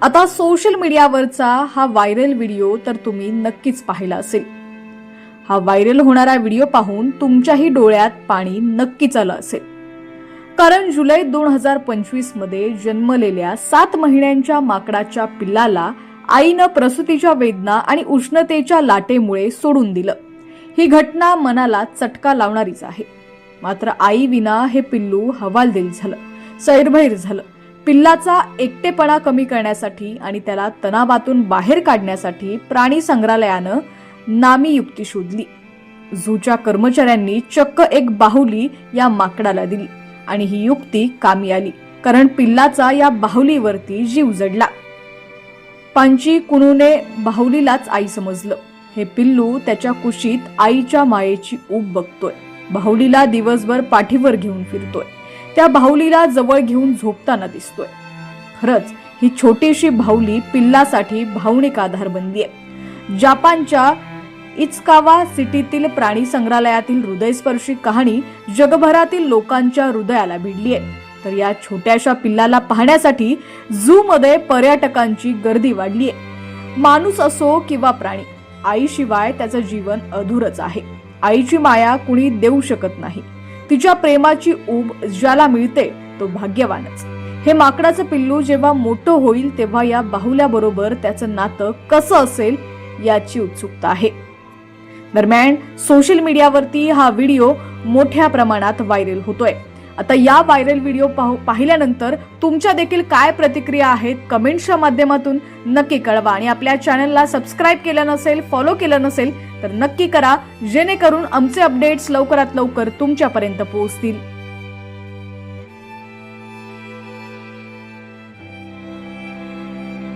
आता सोशल मीडियावरचा हा viral video तर तुम्ही नक्कीच पाहिला असेल। हा व्हायरल होणारा व्हिडिओ पाहून तुमच्याही डोळ्यात पाणी नक्कीच आलं असेल, कारण जुलै 2025 मध्ये जन्मलेल्या 7 महिन्यांच्या माकडाच्या पिल्लाला आईनं प्रसूतीच्या वेदना आणि उष्णतेच्या लाटेमुळे सोडून दिलं। ही घटना मनाला चटका लावणारीच आहे। मात्र आई विना हे पिल्लू हवालदिल झालं, सैरभैर झालं। पिल्लाचा एकटेपणा कमी करण्यासाठी आणि त्याला तणावातून बाहेर काढण्यासाठी प्राणी संग्रहालयानं नामी युक्ती शोधली। झूच्या कर्मचाऱ्यांनी चक्क एक बाहुली या माकडाला दिली आणि ही युक्ती कामी आली, कारण पिल्लाचा या बाहुलीवरती जीव जडला। पांची कुनूने बाहुलीलाच आई समजलं। हे पिल्लू त्याच्या कुशीत आईच्या मायेची ऊब बघतोय, बाहुलीला दिवसभर पाठीवर घेऊन फिरतोय, त्या बाहुलीला जवळ घेऊन झोपताना दिसतोय। खरंच ही छोटीशी बाहुली पिल्लासाठी भावनिक आधार बनलीय। जपानच्या इचकावा सिटीतील प्राणी संग्रहालयातील हृदयस्पर्शी कहाणी जगभरातील लोकांच्या हृदयाला भिडली आहे। तर या छोट्याशा पिल्लाला पाहण्यासाठी झू मध्ये पर्यटकांची गर्दी वाढली आहे। माणूस असो किंवा प्राणी, आईशिवाय त्याचं जीवन अधुरच आहे। आईची माया कुणी देऊ शकत नाही। तिच्या प्रेमाची ऊब ज्याला मिळते तो भाग्यवानच। हे माकडाचं पिल्लू जेव्हा मोठं होईल तेव्हा या बाहुल्याबरोबर त्याचं नातं कसं असेल याची उत्सुकता आहे। दरम्यान सोशल मीडियावरती हा व्हिडिओ मोठ्या प्रमाणात व्हायरल होतोय। आता या व्हायरल व्हिडिओ पाहिल्यानंतर तुमच्या देखील काय प्रतिक्रिया आहेत कमेंट्सच्या माध्यमातून नक्की कळवा। आणि आपल्या चॅनलला सबस्क्राईब केलं नसेल, फॉलो केलं नसेल तर नक्की करा, जेणेकरून आमचे अपडेट्स लवकरात लवकर तुमच्यापर्यंत पोहोचतील।